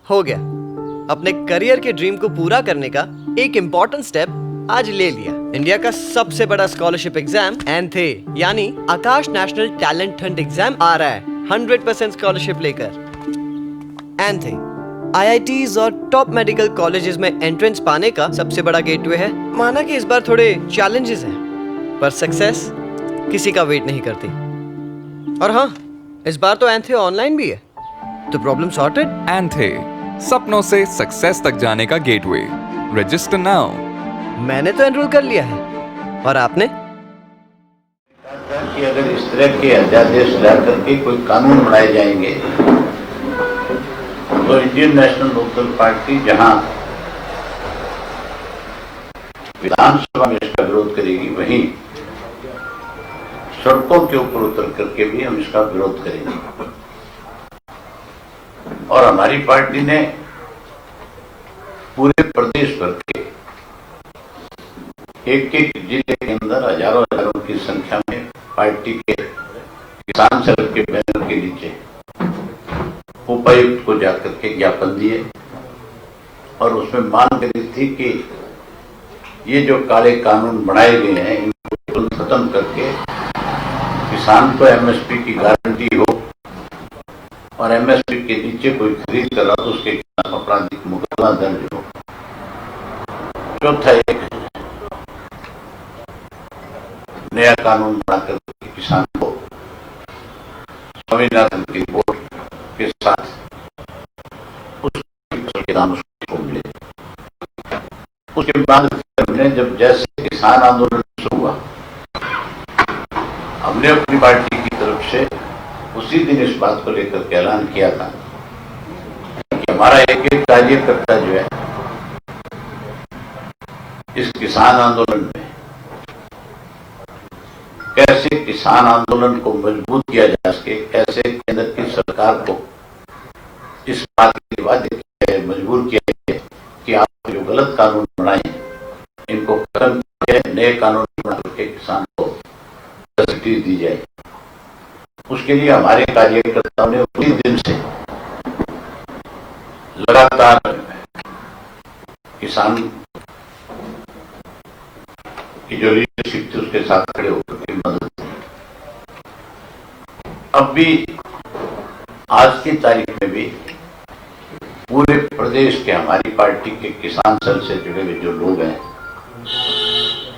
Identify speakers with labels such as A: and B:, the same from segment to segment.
A: हो गया। अपने करियर के ड्रीम को पूरा करने का एक इम्पोर्टेंट स्टेप आज ले लिया। इंडिया का सबसे बड़ा स्कॉलरशिप एग्जाम एंथे यानी आकाश नेशनल टैलेंट हंट एग्जाम आ रहा है 100% स्कॉलरशिप लेकर। एंथे आईआईटीज और टॉप मेडिकल कॉलेजेस में एंट्रेंस पाने का सबसे बड़ा गेटवे है। माना कि इस बार थोड़े चैलेंजेस हैं, पर सक्सेस किसी का वेट नहीं करती। और हाँ, इस बार तो एंथे ऑनलाइन भी है, तो प्रॉब्लम सॉर्टेड।
B: एंथे, सपनों से सक्सेस तक जाने का गेटवे। Register now.
A: मैंने तो एनरोल कर लिया है, और आपने?
C: कि अगर इस तरह के अध्यादेश ला करके कोई कानून बनाए जाएंगे तो इंडियन नेशनल लोकदल पार्टी जहां विधानसभा में इसका विरोध करेगी, वहीं सड़कों के ऊपर उतर करके भी हम इसका विरोध करेंगे। और हमारी पार्टी ने पूरे प्रदेश भर के एक एक जिले के अंदर हजारों हजारों की संख्या में पार्टी के किसान सेल के बैनर के नीचे उपायुक्त को जाकर के ज्ञापन दिए और उसमें मांग करी थी कि ये जो काले कानून बनाए गए हैं इनको खत्म करके किसान को एमएसपी की गारंटी हो, और एमएसपी के नीचे कोई खरीद कर रहा तो उसके खिलाफ आपराधिक मुकदमा दर्ज हो। चौथा, एक नया कानून बनाकर किसान को स्वामीनाथन की रिपोर्ट के साथ उसके दाम उसको मिले। उसके बाद हमने जब जैसे किसान आंदोलन शुरू हुआ, हमने अपनी पार्टी की तरफ से उसी दिन इस बात को लेकर के ऐलान किया था कि हमारा एक एक कार्यकर्ता जो है इस किसान आंदोलन में कैसे किसान आंदोलन को मजबूत किया जा सके, कैसे केंद्र की सरकार को इस बात के लिए बाध्य मजबूर किया जाए कि आप जो गलत कानून बनाए इनको खत्म किया, नए कानून बना करके किसान को फैसिलिटी दी जाए। उसके लिए हमारे कार्यकर्ताओं ने उसी दिन से लगातार किसान की जो लीडरशिप थी उसके साथ खड़े होकर के मदद की। अब भी आज की तारीख में भी पूरे प्रदेश के हमारी पार्टी के किसान सेल से जुड़े हुए जो लोग हैं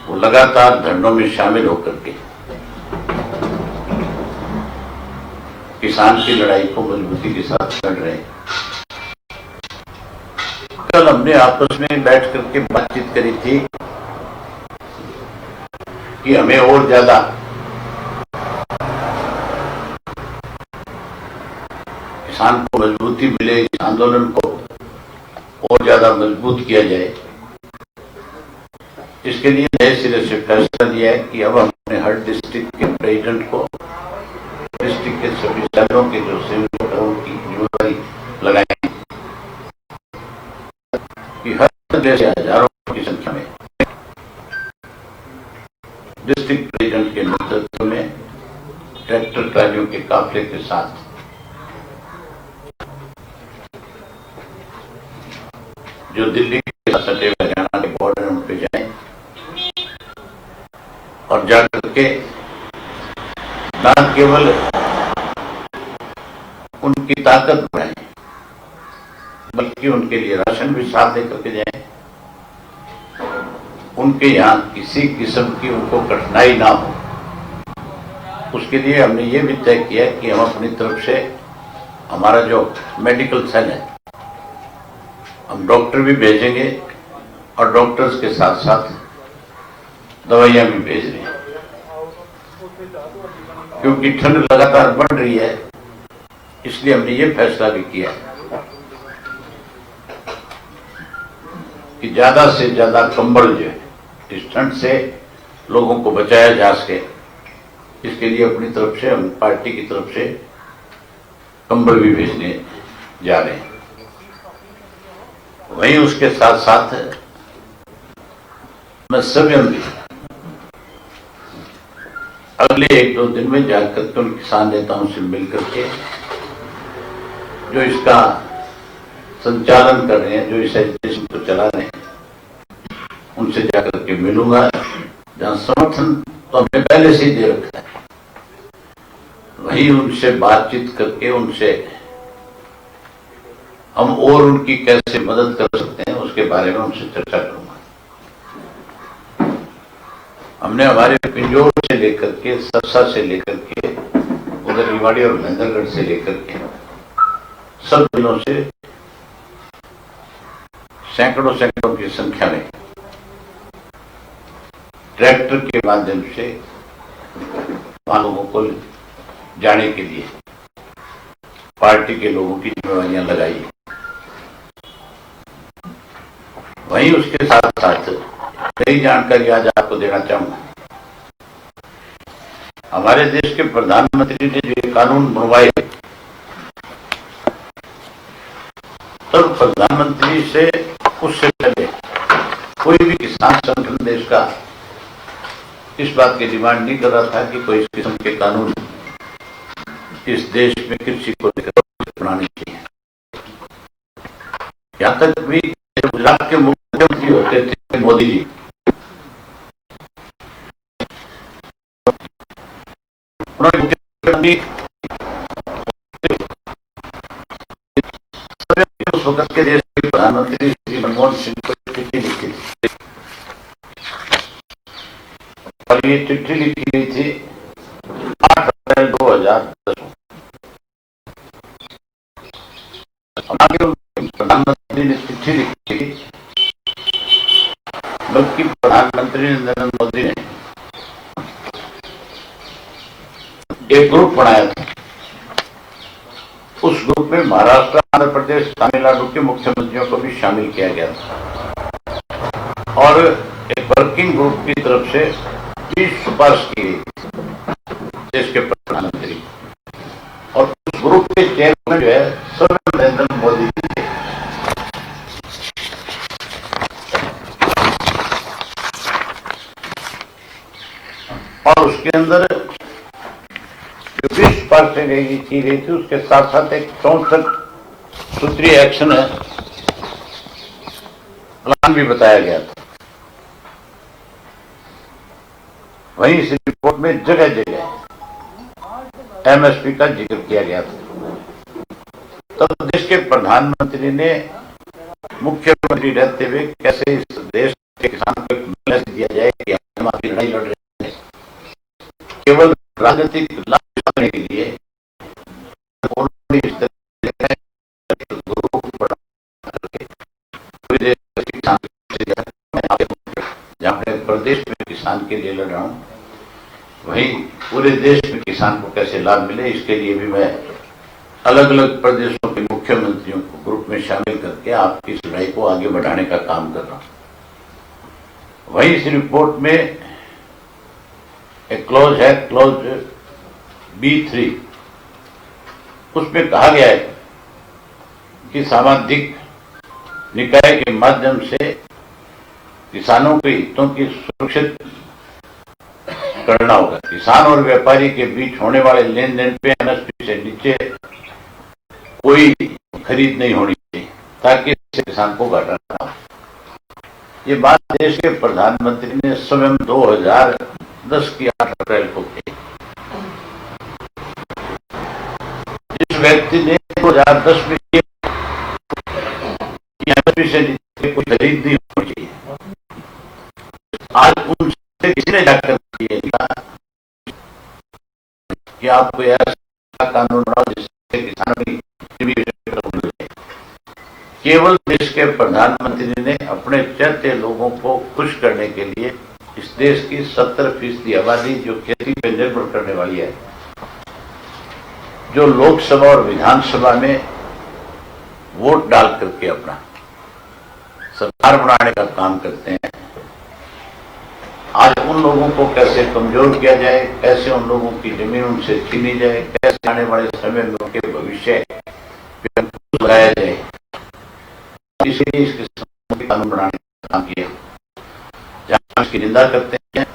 C: वो लगातार धरनों में शामिल होकर के किसान की लड़ाई को मजबूती के साथ लड़ रहे हैं। कल हमने आपस में बैठ करके बातचीत करी थी कि हमें और ज्यादा किसान को मजबूती मिले, इस आंदोलन को और ज्यादा मजबूत किया जाए। इसके लिए नए सिरे से फैसला लिया है कि अब हम अपने हर डिस्ट्रिक्ट के प्रेसिडेंट को डिस्ट्रिक्ट के सभी सेलों के जो सेवकों की जिम्मेदारी लगाएंगे कि हर जिले से हजारों की संख्या में डिस्ट्रिक्ट प्रेसिडेंट के नेतृत्व में ट्रैक्टर ट्रालियों के काफिले के साथ जो दिल्ली के सटे हरियाणा के बॉर्डर उन पे जाएं और जाकर के न केवल उनकी ताकत बढ़ाएं बल्कि उनके लिए राशन भी साथ लेकर के जाएं, उनके यहाँ किसी किस्म की उनको कठिनाई ना हो। उसके लिए हमने ये भी तय किया कि हम अपनी तरफ से हमारा जो मेडिकल सेल है हम डॉक्टर भी भेजेंगे और डॉक्टर्स के साथ साथ दवाइयां भी भेज रहे हैं, क्योंकि ठंड लगातार बढ़ रही है। इसलिए हमने ये फैसला भी किया कि ज्यादा से ज्यादा कंबल जो है इस ठंड से लोगों को बचाया जा सके, इसके लिए अपनी तरफ से हम पार्टी की तरफ से कंबल भी भेजने जा रहे हैं। वहीं उसके साथ साथ मैं सभी अगले 1-2 दिन में जाकर के उन किसान नेताओं से मिलकर के जो इसका संचालन कर रहे हैं, जो इस एजुकेशन को चला रहे हैं, उनसे जाकर के मिलूंगा। जहां समर्थन तो हमने पहले से ही दे रखा है, वही उनसे बातचीत करके उनसे हम और उनकी कैसे मदद कर सकते हैं उसके बारे में उनसे चर्चा करूंगा। हमने हमारे पिंजौर से लेकर के, सरसा से लेकर के, उधर रिवाड़ी और महेंद्रगढ़ से लेकर के सब जिलों से सैकड़ों सैकड़ों की संख्या में ट्रैक्टर के माध्यम से वहां लोगों को जाने के लिए पार्टी के लोगों की जिम्मेवारियां लगाई। वहीं उसके साथ साथ कई जानकारी आज आपको देना चाहूंगा। हमारे देश के प्रधानमंत्री ने जो ये कानून बनवाए, तब प्रधानमंत्री से उससे पहले कोई भी किसान संगठन देश का इस बात की डिमांड नहीं कर रहा था कि कोई इस किस्म के कानून इस देश में कृषि को लेकर बनाने चाहिए। यहां तक भी गुजरात के मुख्यमंत्री होते थे मोदी जी, उन्होंने मुख्यमंत्री उस वक्त के देश के प्रधानमंत्री श्री मनमोहन सिंह को चिट्ठी लिखी थी, और ये चिट्ठी लिखी गई थी 8 अप्रैल 2010 को। प्रधानमंत्री ने चिट्ठी लिखी थी, बल्कि प्रधानमंत्री नरेंद्र मोदी ने एक ग्रुप बनाया था। उस ग्रुप में महाराष्ट्र, आंध्र प्रदेश, तमिलनाडु के मुख्यमंत्रियों को भी शामिल किया गया था, और एक वर्किंग ग्रुप की तरफ से 20 सिफारिश की गई देश के प्रधानमंत्री, और उस ग्रुप के चेयरमैन जो है स्वयं नरेंद्र मोदी जी थे। और उसके अंदर जो 20 सिफारिशें की गई थी, उसके साथ साथ एक 64 सूत्रीय एक्शन प्लान भी बताया गया था। वहीं इस रिपोर्ट में जगह जगह एमएसपी का जिक्र किया गया था। तब देश के प्रधानमंत्री ने मुख्यमंत्री रहते हुए कैसे इस देश के किसान को मैसेज दिया जाए कि हम आपकी लड़ाई लड़ रहे हैं, केवल राजनीतिक लाभ पाने के लिए उन्होंने इस तरह जहां मैं प्रदेश में किसान के लिए लड़ रहा हूं, वहीं पूरे देश में किसान को कैसे लाभ मिले, इसके लिए भी मैं अलग अलग प्रदेशों के मुख्यमंत्रियों को ग्रुप में शामिल करके आपकी इस लड़ाई को आगे बढ़ाने का काम कर रहा हूं। वहीं इस रिपोर्ट में एक क्लॉज है, क्लॉज B3, उसमें कहा गया है कि सामाजिक निकाय के माध्यम से किसानों के हितों की सुरक्षित करना होगा। किसान और व्यापारी के बीच होने वाले लेन देन पे एमएसपी से नीचे कोई खरीद नहीं होनी चाहिए, ताकि इससे किसान को घाटा ना हो। ये बात देश के प्रधानमंत्री ने स्वयं 2010 की 8 अप्रैल को की। जिस व्यक्ति ने 2010 में एमएसपी से नीचे कोई खरीद नहीं होनी चाहिए, आज उनसे किसी ने जाकर कि आप कोई ऐसा कानून बनाओ जिससे किसानों की केवल देश के प्रधानमंत्री ने अपने चलते लोगों को खुश करने के लिए इस देश की 70% आबादी जो खेती पर निर्भर करने वाली है, जो लोकसभा और विधानसभा में वोट डाल करके अपना सरकार बनाने का काम करते हैं, आज उन लोगों को कैसे कमजोर किया जाए, कैसे उन लोगों की जमीन उनसे छीनी जाए, कैसे आने वाले समय में उनके भविष्य पे अंकुश लगाया जाए, इसलिए इस किस्म के कानून बनाने का काम किया। जहां इसकी निंदा करते हैं,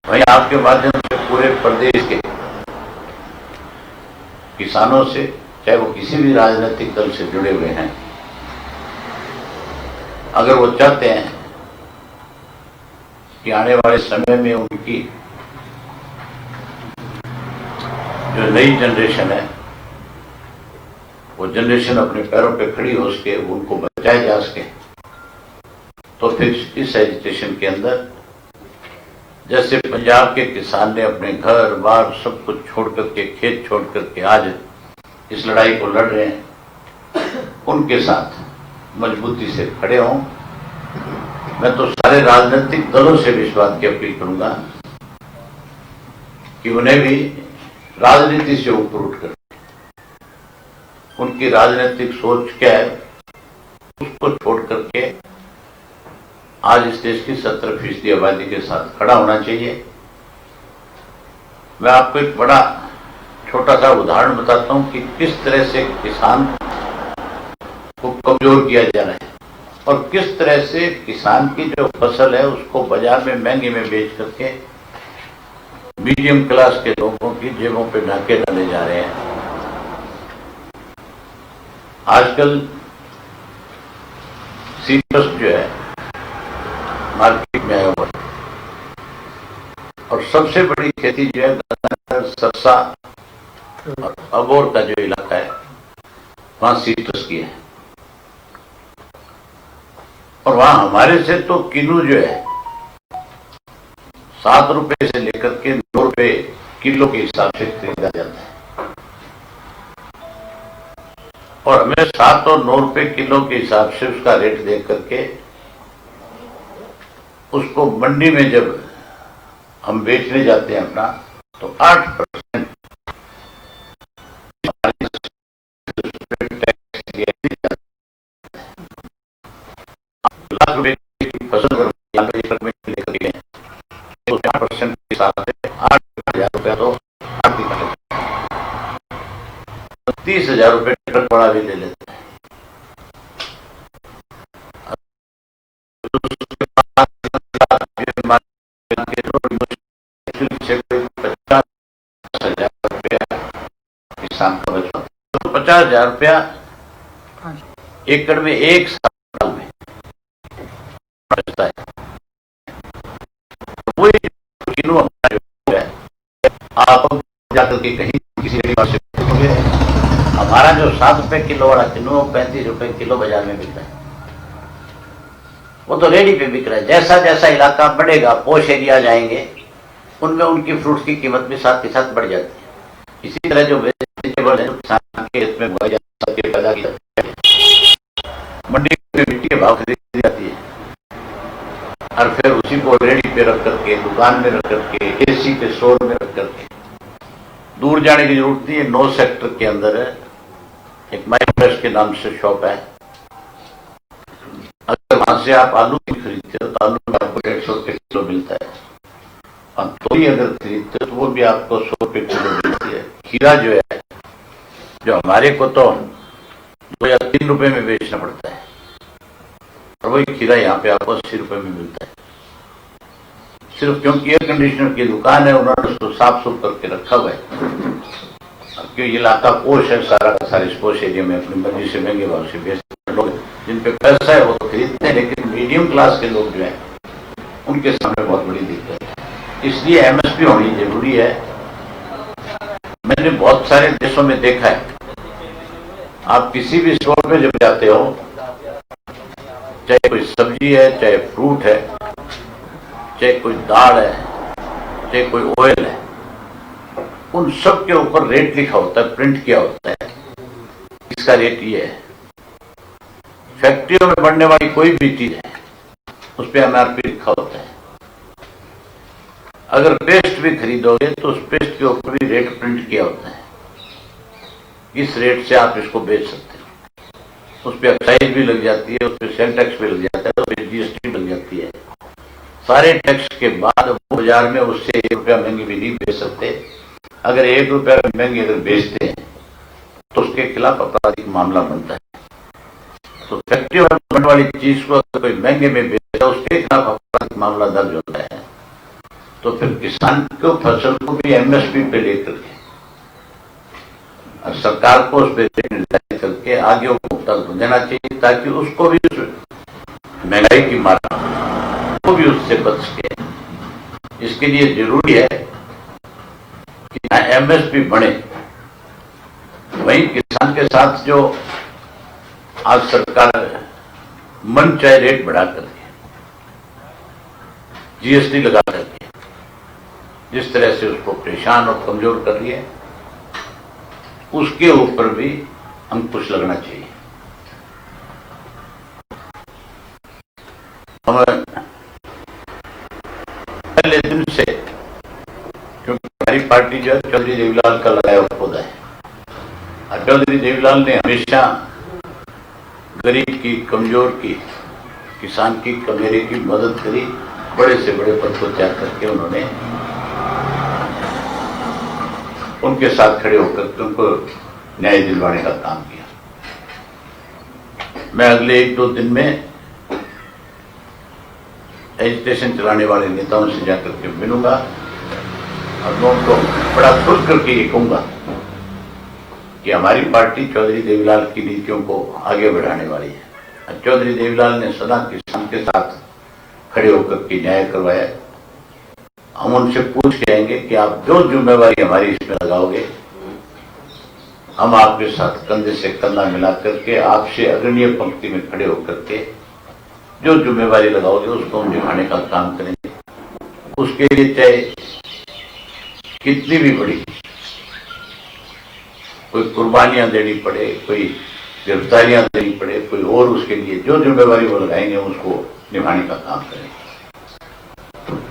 C: वहीं आपके माध्यम से पूरे प्रदेश के किसानों से, चाहे वो किसी भी राजनीतिक दल से जुड़े हुए हैं, अगर वो चाहते हैं कि आने वाले समय में उनकी जो नई जनरेशन है वो जनरेशन अपने पैरों पे खड़ी हो सके, उनको बचाए जा सके, तो फिर इस एजुकेशन के अंदर जैसे पंजाब के किसान ने अपने घर बार सब कुछ छोड़ करके, खेत छोड़ करके आज इस लड़ाई को लड़ रहे हैं, उनके साथ मजबूती से खड़े हों। मैं तो सारे राजनीतिक दलों से भी इस बात की अपील करूंगा कि उन्हें भी राजनीति से ऊपर उठकर उनकी राजनीतिक सोच क्या है उसको छोड़ करके आज इस देश की 70% आबादी के साथ खड़ा होना चाहिए। मैं आपको एक बड़ा छोटा सा उदाहरण बताता हूं कि किस तरह से किसान को कमजोर किया जा रहा है और किस तरह से किसान की जो फसल है उसको बाजार में महंगे में बेच करके मीडियम क्लास के लोगों की जेबों पे डाके डाले जा रहे हैं। आजकल सीट्रस जो है मार्केट में आया हुआ है और सबसे बड़ी खेती जो है गंगानगर, सरसा और अबोर का जो इलाका है वहां सीट्रस की है और वहां हमारे से तो किलो जो है 7 रुपए से लेकर के 9 रुपए किलो के हिसाब से खरीदा जाता है और हमें 7 और 9 रुपए किलो के हिसाब से उसका रेट देख करके उसको मंडी में जब हम बेचने जाते हैं अपना तो 8% लाख रुपए की फसल लेकर गए तो 8% के हिसाब से 8,000 रुपया तो आर्थिक 30,000 रुपये ट्रक बड़ा भी ले लेते हैं। किसान का बचत तो 50,000 रुपया एकड़ में एक साल में बचता है। तो वही किलो हमारा जो है आप जाकर के कहीं किसी से देखोगे हमारा जो 7 रुपए किलो वाला किलो 35 रुपए किलो बाजार में बिकता है। वो तो रेडी पे बिक रहा है। जैसा जैसा इलाका बढ़ेगा, पोश एरिया जाएंगे, उनमें उनकी फ्रूट्स की कीमत भी साथ के साथ बढ़ जाती है। इसी तरह जो वेजिटेबल है किसान के खेत में बोई जाती है, पैदा की जाती है, मंडी में मिट्टी के भाव खरीदी जाती है और फिर उसी को रेडी पे रख करके, दुकान में रख करके, एसी के स्टोर में रख करके दूर जाने की जरूरत नहीं है। 9 सेक्टर के अंदर है एक माई फ्रेश के नाम से शॉप है। अगर वहां से आप आलू भी खरीदते हो तो आलू में आपको 150 रुपये किलो मिलता है और तोरी अगर खरीदते हो तो वो भी आपको 100 रुपये किलो मिलती है। खीरा जो है जो हमारे को तो 2 या 3 रुपए में बेचना पड़ता है और वही खीरा यहाँ पे आपको 80 रुपए में मिलता है। सिर्फ क्योंकि एयर कंडीशनर की दुकान है उन्होंने उसको साफ सुफ करके रखा हुआ है। क्योंकि इलाका पोश है, सारा का सारे पोश एरिया में अपनी मर्जी से महंगे भाव से बेचते हैं। लोग जिन पे पैसा है वो तो खरीदते हैं, लेकिन मीडियम क्लास के लोग जो है उनके सामने बहुत बड़ी दिक्कत है। इसलिए एमएसपी होनी जरूरी है। मैंने बहुत सारे देशों में देखा है, आप किसी भी स्टोर में जब जाते हो, चाहे कोई सब्जी है, चाहे फ्रूट है, चाहे कोई दाल है, चाहे कोई ऑयल है, उन सब के ऊपर रेट लिखा होता है, प्रिंट किया होता है, इसका रेट ये है। फैक्ट्रियों में बनने वाली कोई भी चीज है उस पर एमआरपी लिखा होता है। अगर पेस्ट भी खरीदोगे तो उस पेस्ट के ऊपर भी रेट प्रिंट किया होता है, इस रेट से आप इसको बेच सकते हो। उस पर एक्साइज भी लग जाती है, उस पर सेल टैक्स भी लग जाता है, उस पर जीएसटी लग जाती है। सारे टैक्स के बाद वो बाजार में उससे 1 रुपया महंगी भी नहीं बेच सकते। अगर 1 रुपया महंगी अगर बेचते हैं तो उसके खिलाफ आपराधिक मामला बनता है। तो फैक्ट्री में बनने वाली चीज को अगर कोई महंगे में बेचता है उसके खिलाफ आपराधिक मामला दर्ज होता है। तो फिर किसान को फसल को भी एमएसपी पे लेकर के और सरकार को उस पर निर्धारित करके आगे उपभोक्ता को देना चाहिए, ताकि उसको भी उस महंगाई की मात्रा को भी उससे बच सके। इसके लिए जरूरी है कि एमएसपी बढ़े। वहीं किसान के साथ जो आज सरकार मन चाहे रेट बढ़ा कर जीएसटी लगा करके जिस तरह से उसको परेशान और कमजोर कर रही है, उसके ऊपर भी अंकुश लगना चाहिए। हम पहले दिन से, क्योंकि हमारी पार्टी जो है चौधरी देवीलाल का लगाया हुआ पौधा है, और चौधरी देवीलाल ने हमेशा गरीब की, कमजोर की, किसान की, कमेरे की मदद करी। बड़े से बड़े पद को त्याग करके उन्होंने उनके साथ खड़े होकर उनको न्याय दिलवाने का काम किया। मैं अगले 1-2 दिन में एजिटेशन चलाने वाले नेताओं से जाकर के मिलूंगा और मैं उनको बड़ा खुश करके ये कहूंगा कि हमारी पार्टी चौधरी देवीलाल की नीतियों को आगे बढ़ाने वाली है। चौधरी देवीलाल ने सदा किसान के साथ खड़े होकर के न्याय करवाया। हम उनसे पूछ के आएंगे कि आप जो जिम्मेवारी हमारी इसमें लगाओगे, हम आपके साथ कंधे से कंधा मिला करके आपसे अग्रणीय पंक्ति में खड़े होकर के जो जिम्मेवारी लगाओगे उसको हम निभाने का काम करेंगे। उसके लिए चाहे कितनी भी बड़ी कोई कुर्बानियां देनी पड़े, कोई गिरफ्तारियां देनी पड़े, कोई और उसके लिए जो जिम्मेवारी वो लगाएंगे उसको निभाने का काम करेंगे।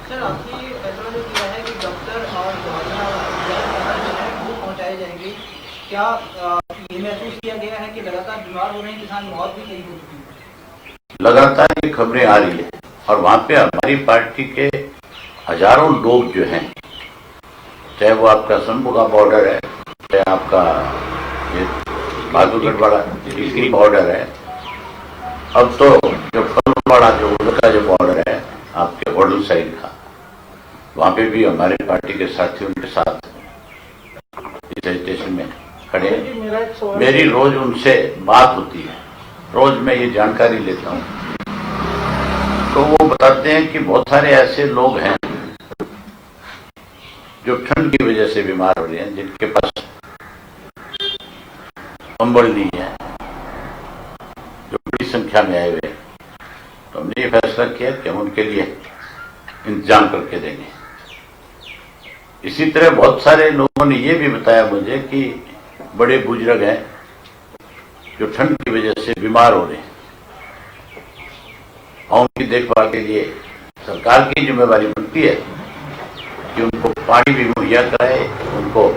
D: सर, आपकी फैसला जो किया है कि डॉक्टर और दवाइयाँ वो पहुँचाई जाएंगी, क्या ये महसूस किया गया है कि लगातार बीमार हो रहे हैं किसान, मौत भी कई हो चुकी है?
C: लगातार ये खबरें आ रही है और वहां पे हमारी पार्टी के हजारों लोग जो हैं, चाहे वो आपका शंभू का बॉर्डर है, चाहे आपका ये बहादुरगढ़ वाला टीकरी बॉर्डर है, अब तो जो फलवाड़ा जो उधर का जो बॉर्डर है आपके होडल साइड का, वहां पे भी हमारे पार्टी के साथी उनके साथ इस स्टेशन में खड़े हैं। मेरी रोज उनसे बात होती है, रोज मैं ये जानकारी लेता हूँ, तो वो बताते हैं कि बहुत सारे ऐसे लोग हैं जो ठंड की वजह से बीमार हो रहे हैं, जिनके पास कंबल नहीं है, जो बड़ी संख्या में आए हुए। तो हमने ये फैसला किया कि हम उनके लिए इंतजाम करके देंगे। इसी तरह बहुत सारे लोगों ने ये भी बताया मुझे कि बड़े बुजुर्ग हैं जो ठंड की वजह से बीमार हो रहे हैं, और उनकी देखभाल के लिए सरकार की जिम्मेवारी बनती है कि उनको पानी भी मुहैया कराए, उनको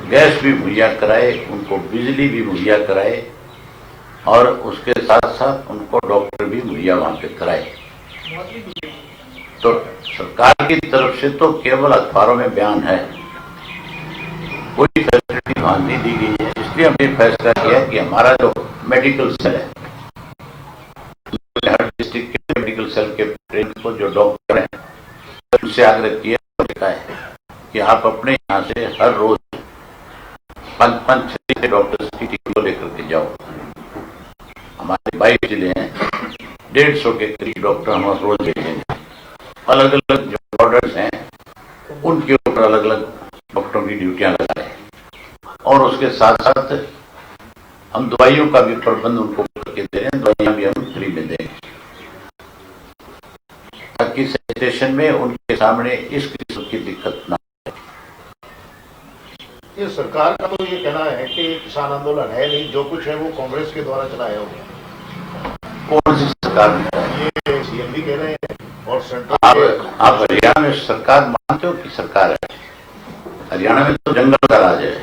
C: गैस भी मुहैया कराए, उनको बिजली भी मुहैया कराए, और उसके साथ साथ उनको डॉक्टर भी मुहैया वहां पे कराए। तो सरकार की तरफ से तो केवल अखबारों में बयान है, कोई फैसिलिटी वहां नहीं दी गई है। इसलिए हमने फैसला किया कि हमारा जो मेडिकल सेल है, हर डिस्ट्रिक्ट के मेडिकल सेल के ट्रेन को जो डॉक्टर हैं उनसे आग्रह किया है कि आप अपने यहाँ से हर रोज 5-6 डॉक्टर्स की टीम को लेकर के जाओ। हमारे 22 जिले हैं, 150 के करीब डॉक्टर हम रोज भेजेंगे। अलग अलग जो ऑर्डर्स हैं उनके ऊपर अलग अलग डॉक्टरों की ड्यूटियां लगाए, और उसके साथ साथ हम दवाइयों का भी प्रबंध उनको करके दे रहे हैं। दवाइयां भी हम फ्री में देंगे, ताकि स्टेशन में उनके सामने इस किस्म की दिक्कत ना।
E: ये सरकार का तो ये कहना है कि किसान आंदोलन है नहीं, जो कुछ है वो कांग्रेस के द्वारा चलाया हुआ।
C: कौन सी सरकार में?
E: ये सीएम भी कह रहे हैं, और सेंट्रल
C: आप हरियाणा में सरकार मानते हो कि सरकार है? हरियाणा में तो जंगल का राज है।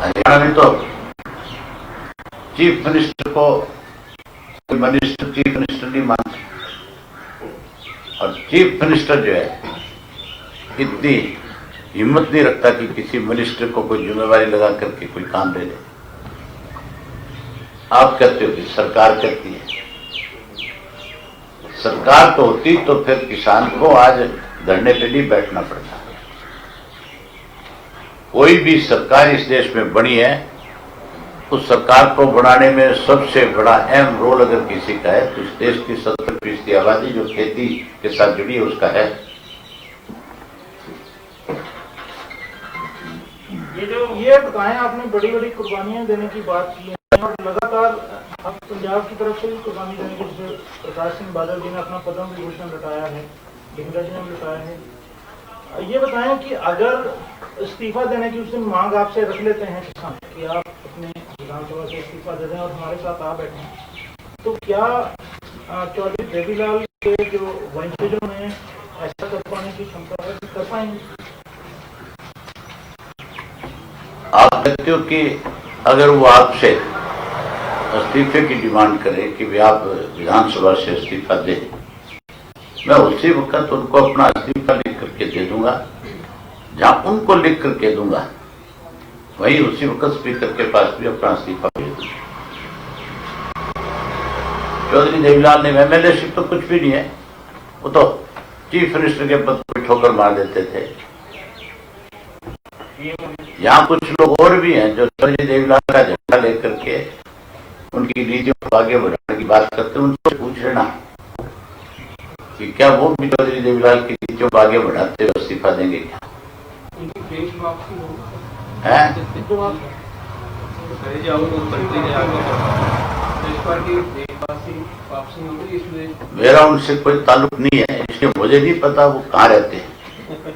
C: हरियाणा में तो चीफ मिनिस्टर को कोई मिनिस्टर चीफ मिनिस्टर नहीं मानता, और चीफ मिनिस्टर जो है इतनी हिम्मत नहीं रखता कि किसी मिनिस्टर को कोई जिम्मेवारी लगा करके कोई काम दे दे। आप कहते हो कि सरकार करती है। सरकार तो होती तो फिर किसान को आज धरने पे नहीं बैठना पड़ता। कोई भी सरकार इस देश में बनी है, उस सरकार को बनाने में सबसे बड़ा अहम रोल अगर किसी का है तो इस देश की 70% आबादी जो खेती के साथ जुड़ी है उसका है।
F: ये बताएं, आपने बड़ी बड़ी कुर्बानियां देने की बात की है और लगातार अब पंजाब की तरफ से भी कुर्बानी देने की, जैसे प्रकाश सिंह बादल जी ने अपना पद्म विभूषण लौटाया है, ढींगरा जी ने लौटाया है। ये बताएं कि अगर इस्तीफा देने की उस दिन मांग आपसे रख लेते हैं किसान कि आप अपने विधानसभा से इस्तीफा दे दें और हमारे साथ आ बैठे, तो क्या चौधरी देवीलाल के जो वंशजों में ऐसा कर पाने की क्षमता है, कर पाएंगे?
C: आप कहते हो कि अगर वो आपसे इस्तीफे की डिमांड करें कि वे आप विधानसभा से इस्तीफा दें, मैं उसी वक्त उनको अपना इस्तीफा लिख करके दे दूंगा। जहां उनको लिख करके दूंगा वहीं उसी वक्त स्पीकर के पास भी अपना इस्तीफा भेज दूंगा। चौधरी देवीलाल ने एमएलएशिप तो कुछ भी नहीं है, वो तो चीफ मिनिस्टर के पद पर ठोकर मार देते थे। यहाँ कुछ लोग और भी हैं जो चौधरी देवीलाल का झंडा लेकर के उनकी नीतियों को आगे बढ़ाने की बात करते हैं। उनसे पूछ लेना कि क्या वो भी चौधरी देवीलाल की नीतियों को आगे बढ़ाते हुए इस्तीफा देंगे क्या? मेरा उनसे कोई ताल्लुक नहीं है, इसलिए मुझे नहीं पता वो कहाँ रहते हैं।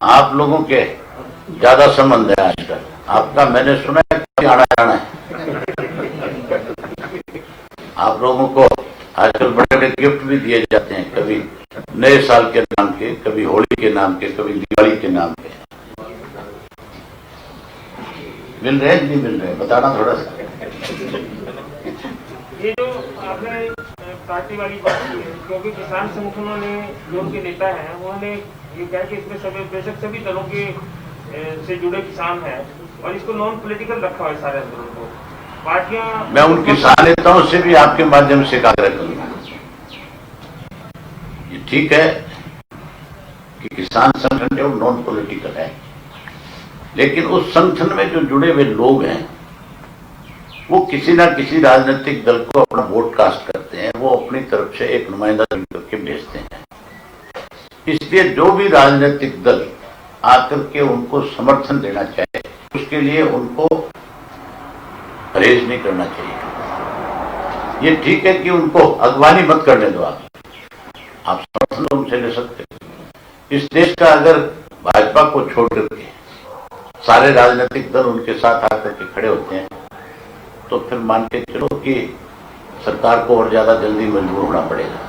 C: आप लोगों के ज्यादा संबंध है आजकल, आपका मैंने सुना है कि आना जाना है। आप लोगों को आजकल बड़े बड़े गिफ्ट भी दिए जाते हैं, कभी नए साल के नाम के, कभी होली के नाम के, कभी दिवाली के नाम के। मिल रहे नहीं मिल रहे, बताना थोड़ा सा।
F: ये जो आपने पार्टी वाली बात की है, क्योंकि किसान संगठनों ने जो उनके नेता हैं उन्होंने ये कहा कि इसमें सभी बेशक सभी दलों के से जुड़े किसान हैं और इसको नॉन पॉलिटिकल रखा हुआ है सारे आंदोलन को। पार्टियां,
C: मैं उन किसान नेताओं से भी आपके माध्यम से आग्रह करूंगा, ये ठीक है कि किसान संगठन जो नॉन पॉलिटिकल है, लेकिन उस संगठन में जो जुड़े हुए लोग हैं वो किसी ना किसी राजनीतिक दल को अपना वोट कास्ट करते हैं, वो अपनी तरफ से एक नुमाइंदा करके भेजते हैं। इसलिए जो भी राजनीतिक दल आकर के उनको समर्थन देना चाहे उसके लिए उनको परहेज नहीं करना चाहिए। ये ठीक है कि उनको अगवानी मत करने दो, आप समर्थन उनसे ले सकते हो। इस देश का अगर भाजपा को छोड़ करके सारे राजनीतिक दल उनके साथ आकर के खड़े होते हैं तो फिर मान के चलो कि सरकार को और ज्यादा जल्दी मजबूर होना पड़ेगा।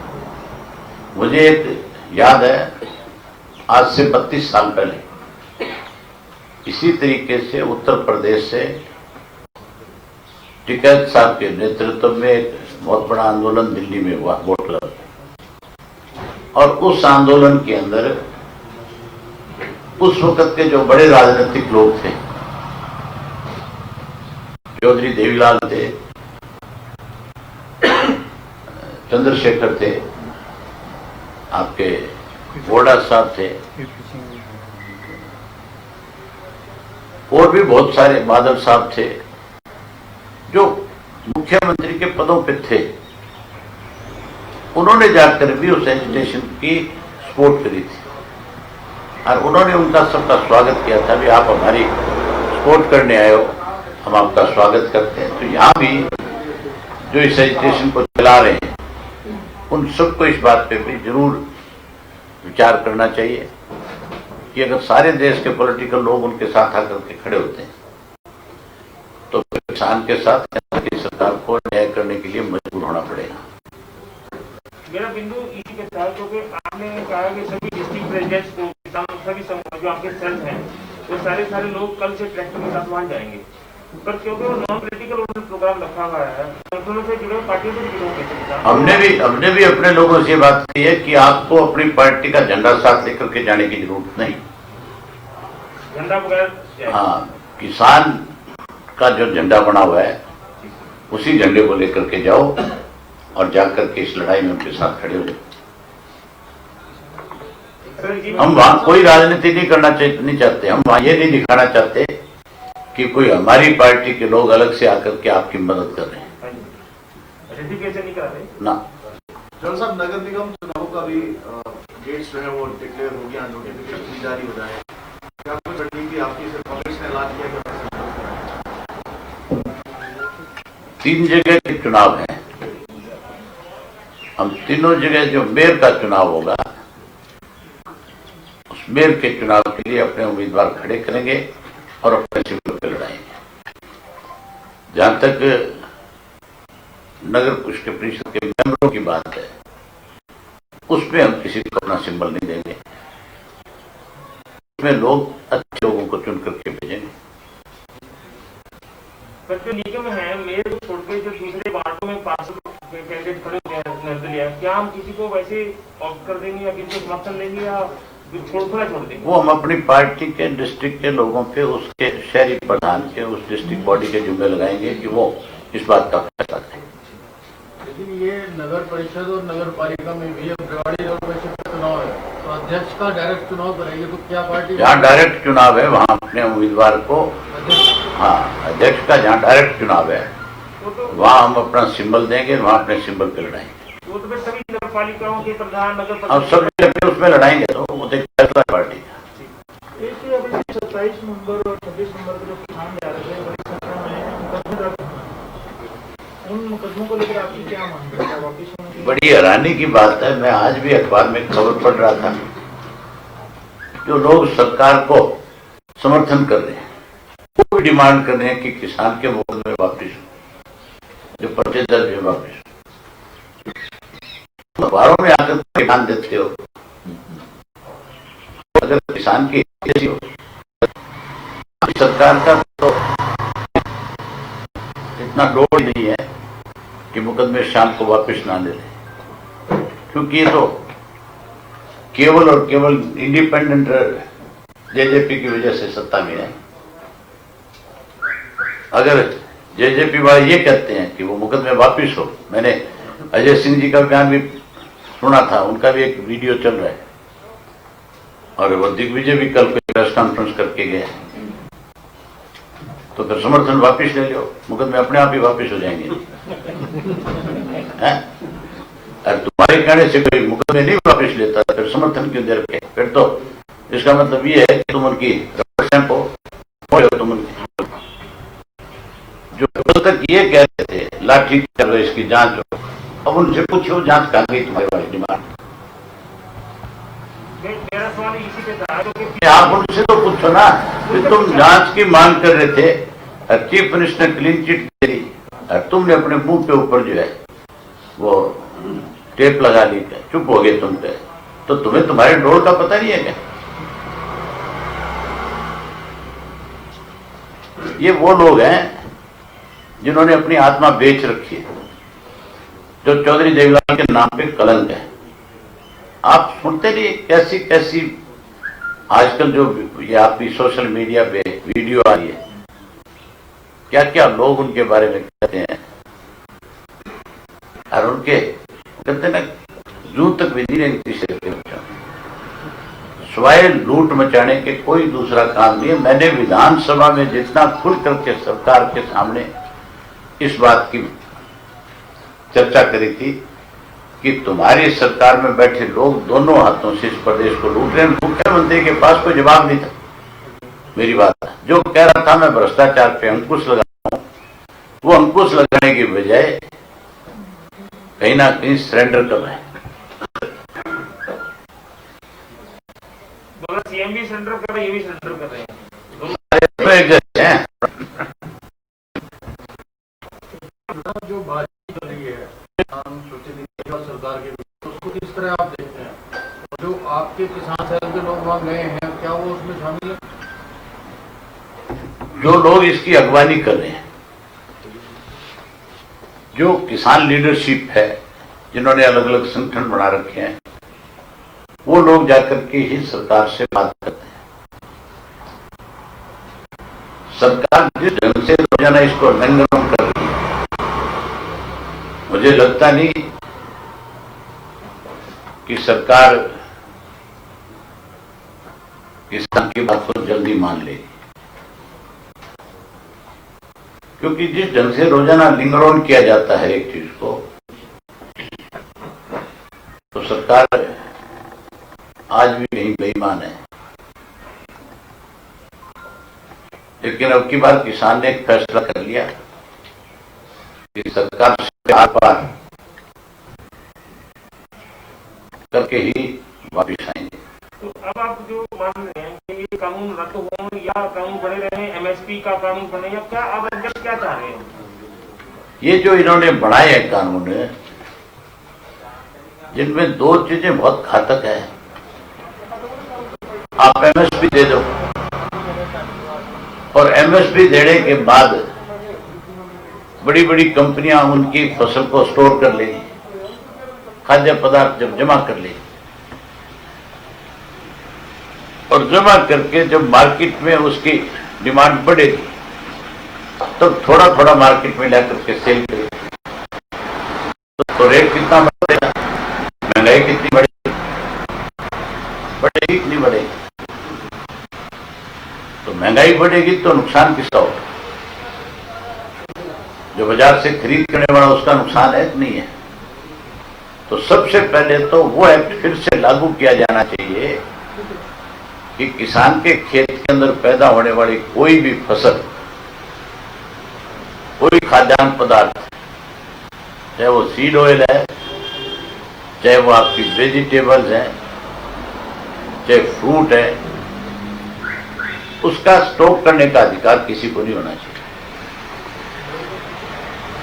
C: मुझे एक याद है, आज से 32 साल पहले इसी तरीके से उत्तर प्रदेश से टिकैत साहब के नेतृत्व में एक बहुत बड़ा आंदोलन दिल्ली में हुआ वोट लग, और उस आंदोलन के अंदर उस वक्त के जो बड़े राजनीतिक लोग थे, चौधरी देवीलाल थे, चंद्रशेखर थे, आपके वोडा साहब थे, और भी बहुत सारे बादल साहब थे जो मुख्यमंत्री के पदों पे थे। उन्होंने जाकर भी उस एजिटेशन की सपोर्ट करी थी और उन्होंने उनका सबका स्वागत किया था। भी आप हमारी सपोर्ट करने आए हो, हम आपका स्वागत करते हैं। तो यहाँ भी जो इस एजिटेशन को चला रहे हैं उन सबको इस बात पे भी जरूर विचार करना चाहिए कि अगर सारे देश के पॉलिटिकल लोग उनके साथ आकर के खड़े होते हैं तो किसान के साथ सरकार को न्याय करने के लिए मजबूर होना पड़ेगा।
F: मेरा बिंदु इसी के साथ, क्योंकि आपने कहा कि सभी डिस्ट्रिक्ट प्रेसिडेंट्स को, किसान सभी जो आपके सेल हैं वो सारे लोग कल से ट्रैक्टर के साथ वहां जाएंगे, पर क्योंकि वो नॉन पॉलिटिकल प्रोग्राम रखा हुआ है, संगठनों से जुड़े, पार्टियों से जुड़े होंगे।
C: हमने भी अपने लोगों से बात की है कि आपको अपनी पार्टी का झंडा साथ लेकर के जाने की जरूरत नहीं।
F: झंडा बगैर,
C: हाँ, किसान का जो झंडा बना हुआ है उसी झंडे को लेकर के जाओ और जाकर के इस लड़ाई में उनके साथ खड़े हो जाओ। हम वहाँ कोई राजनीति नहीं करना नहीं चाहते। हम वहाँ ये नहीं दिखाना चाहते कि कोई हमारी पार्टी के लोग अलग से आकर के आपकी मदद कर रहे हैं
F: नहीं कर रहे
C: ना।
E: जनरल साहब, नगर निगम चुनावों का भी डेट्स जो है वो डिक्लेयर हो गया, नोटिफिकेशन भी जारी हो जाए, क्या कोई रणनीति आपकी से कांग्रेस ने ऐलान किया कि
C: 3 जगह के चुनाव हैं। हम तीनों जगह जो मेयर का चुनाव होगा, उस मेयर के चुनाव के लिए अपने उम्मीदवार खड़े करेंगे और अपने सीटों पर लड़ाएंगे। जहां तक नगर परिषद के मेंबरों की बात है, उसमें हम किसी को अपना सिंबल नहीं देंगे। उसमें लोग अच्छे लोगों को चुन करके भेजेंगे।
F: पर जो लीग में है, मेयर को छोड़ के जो दूसरे वार्डों में 500 कैंडिडेट खड़े हुए हैं निर्दलीय, क्या हम किसी को वैसे ऑप्ट कर देंगे या किसी को समर्थन देंगे या छोड़ देंगे?
C: वो हम अपनी पार्टी के डिस्ट्रिक्ट के लोगों पे, उसके शहरी प्रधान के, उस डिस्ट्रिक्ट बॉडी के जिम्मे लगाएंगे कि वो इस बात का फैसला करें।
G: लेकिन ये नगर परिषद और नगर पालिका में भी अब रेवाड़ी नगर परिषद का चुनाव है, तो अध्यक्ष का डायरेक्ट चुनाव करेंगे, तो क्या पार्टी
C: जहाँ डायरेक्ट चुनाव है वहाँ अपने उम्मीदवार को, हाँ, अध्यक्ष का जहाँ डायरेक्ट चुनाव है वहाँ हम अपना सिंबल देंगे, वहाँ अपने सिंबल पे लड़ाएंगे।
F: वो तो फिर सभी नगर पालिकाओं के प्रधान नगर
C: हम सब मिलकर उसमें लड़ाएंगे, तो वो फैसला पार्टी का।
F: 27 नवंबर और 26 नवंबर को जो किसान जा रहे थे, बड़ी संख्या में मुकदमे दर्ज हुए। उन मुकदमों को लेकर आपकी क्या मांग है? वापिस
C: बड़ी हैरानी की बात है, मैं आज भी अखबार में खबर पढ़ रहा था, जो लोग सरकार को समर्थन कर रहे हैं, वो डिमांड कर रहे हैं कि किसान के मुकदमे वापिस हो, जो पर्चे दर्ज है वापिस। अखबारों में आकर ध्यान देते हो, अगर किसान की हो सरकार का तो इतना लोड नहीं है कि मुकदमे शाम को वापस ना ले लें, क्योंकि ये तो केवल और केवल इंडिपेंडेंट जेजेपी की वजह से सत्ता में है। अगर जेजेपी वाले ये कहते हैं कि वो मुकदमे वापस हो, मैंने अजय सिंह जी का बयान भी सुना था, उनका भी एक वीडियो चल रहा है, और वो दिग्विजय भी कल कोई प्रेस कॉन्फ्रेंस करके गए, तो फिर समर्थन वापस ले लो, मुकदमे अपने आप ही वापस हो जाएंगे। अगर तुम्हारे कहने से कोई मुकदमे नहीं वापस लेता फिर समर्थन क्यों दे रखे? फिर तो इसका मतलब ये है कि तुम उनकी स्टैंप हो, तुम उनकी जो कल तक ये कहते थे लाठी चलो इसकी जांच हो, अब उनसे पूछो जांच कहाँ गई तुम्हारी वाली डिमांड?
F: मेरा सवाल इसी पे था कि
C: आप उनसे तो पूछो ना कि तुम जांच की मांग कर रहे थे, चीफ मिनिस्टर ने क्लीन चिट दे दी, और तुमने अपने मुंह के ऊपर जो है वो टेप लगा ली, चुप हो गए तुम पे, तो तुम्हें तुम्हारे डोर का पता नहीं है क्या? ये वो लोग हैं जिन्होंने अपनी आत्मा बेच रखी है, जो चौधरी देवीलाल के नाम पे कलंक है। आप सुनते नहीं कैसी कैसी आजकल जो ये आपकी सोशल मीडिया पे वीडियो आ रही है, क्या क्या लोग उनके बारे में कहते हैं, और उनके कहते ना जू तक विधि नहीं तीसरे स्वाय लूट मचाने के कोई दूसरा काम नहीं है। मैंने विधानसभा में जितना खुल करके सरकार के सामने इस बात की चर्चा करी थी कि तुम्हारी सरकार में बैठे लोग दोनों हाथों से इस प्रदेश को लूट रहे हैं। मुख्यमंत्री के पास कोई जवाब नहीं था। मेरी बात जो कह रहा था मैं भ्रष्टाचार पे अंकुश लगा रहा हूं, वो अंकुश लगाने की बजाय कहीं ना कहीं सरेंडर कर रहे हैं।
F: सीएम भी सरेंडर कर रहे हैं, ये भी सरेंडर कर रहे हैं,
C: एक जैसे हैं।
G: जो बातचीत चल रही है सरकार के बीच, उसको किस तरह आप देखते हैं? जो आपके किसान सेल के लोग वहां गए हैं, क्या वो उसमें शामिल है?
C: जो लोग इसकी अगवानी कर रहे हैं, जो किसान लीडरशिप है, जिन्होंने अलग अलग संगठन बना रखे हैं, वो लोग जाकर के ही सरकार से बात करते हैं। सरकार जिस ढंग से रोजाना इसको रंगरंग कर रही है, मुझे लगता नहीं कि सरकार किसान की बात को जल्दी मान ले, क्योंकि जिस ढंग से रोजाना लिंगर ऑन किया जाता है एक चीज को, तो सरकार आज भी नहीं बेईमान है। लेकिन अब की बार किसान ने एक फैसला कर लिया कि सरकार से आर पार करके ही वापिस आएंगे।
F: तो अब आप जो मान रहे हैं कि ये कानून रद्द हो या कानून बने रहे, एमएसपी का कानून बने, या क्या अब अध्यक्ष क्या चाह रहे हैं? ये
C: जो इन्होंने बनाए हैं कानून, जिनमें दो चीजें बहुत घातक है। आप एमएसपी दे दो और एमएसपी देने के बाद बड़ी बड़ी कंपनियां उनकी फसल को स्टोर कर लेंगी, खाद्य पदार्थ जब जमा कर लेंगी और जमा करके जब मार्केट में उसकी डिमांड बढ़ेगी तब थोड़ा थोड़ा मार्केट में लाकर के सेल करेगी, तो रेट कितना बढ़ेगा, महंगाई कितनी बढ़ेगी, बढ़ेगी कितनी बढ़ेगी। तो महंगाई बढ़ेगी तो नुकसान किसका होगा? जो बाजार से खरीद करने वाला उसका नुकसान है कि नहीं है? तो सबसे पहले तो वो एक्ट फिर से लागू किया जाना चाहिए कि किसान के खेत के अंदर पैदा होने वाली कोई भी फसल, कोई खाद्यान्न पदार्थ, चाहे वो सीड ऑयल है, चाहे वो आपकी वेजिटेबल्स हैं, चाहे फ्रूट है, उसका स्टॉक करने का अधिकार किसी को नहीं होना चाहिए।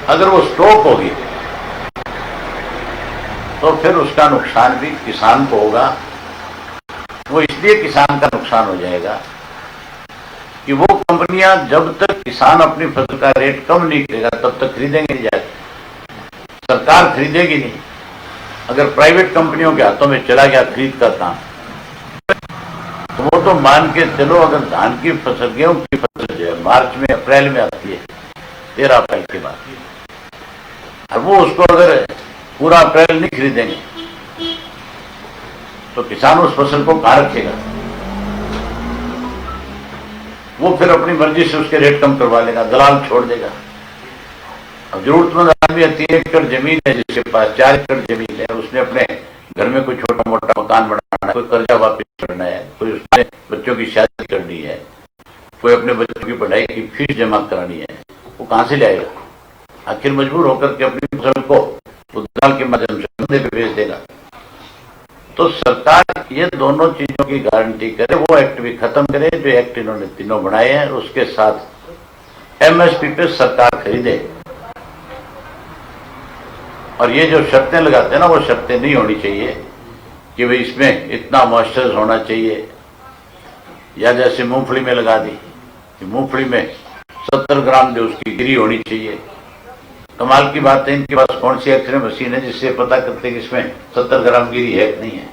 C: अगर वो स्टॉक होगी तो फिर उसका नुकसान भी किसान को होगा। वो इसलिए किसान का नुकसान हो जाएगा कि वो कंपनियां जब तक किसान अपनी फसल का रेट कम नहीं करेगा तब तक खरीदेंगे नहीं जाके, सरकार खरीदेगी नहीं। अगर प्राइवेट कंपनियों के हाथों में चला गया खरीद का काम, तो वो तो मान के चलो, अगर धान की फसल, गेहूं की फसल जो है मार्च में अप्रैल में आती है, 13 अप्रैल के बाद, और वो उसको अगर पूरा अप्रैल नहीं खरीदेंगे तो किसान उस फसल को कहां रखेगा? वो फिर अपनी मर्जी से उसके रेट कम करवा लेगा, दलाल छोड़ देगा। अब जरूरतमंद आदमी 3 एकड़ जमीन है, जिसके पास 4 एकड़ जमीन है, उसने अपने घर में कोई छोटा मोटा मकान बनाना है, कोई कर्जा वापस करना है, कोई उसने बच्चों की शादी करनी है, कोई अपने बच्चों की पढ़ाई की फीस जमा करानी है, वो कहां से लाएगा? आखिर मजबूर होकर के अपनी फसल को दलाल के माध्यम से धंधे पे भेज देगा। तो सरकार ये दोनों चीजों की गारंटी करे, वो एक्ट भी खत्म करे जो एक्ट इन्होंने तीनों बनाए हैं, उसके साथ एमएसपी पे सरकार खरीदे। और ये जो शर्तें लगाते हैं ना, वो शर्तें नहीं होनी चाहिए कि भाई इसमें इतना मॉइस्चर होना चाहिए, या जैसे मूंगफली में लगा दी कि मूंगफली में 70 ग्राम जो उसकी गिरी होनी चाहिए। कमाल की बात है, इनके पास कौन सी एक्सरे मशीन है जिससे पता करते कि इसमें 70 ग्राम गिरी है कि नहीं है?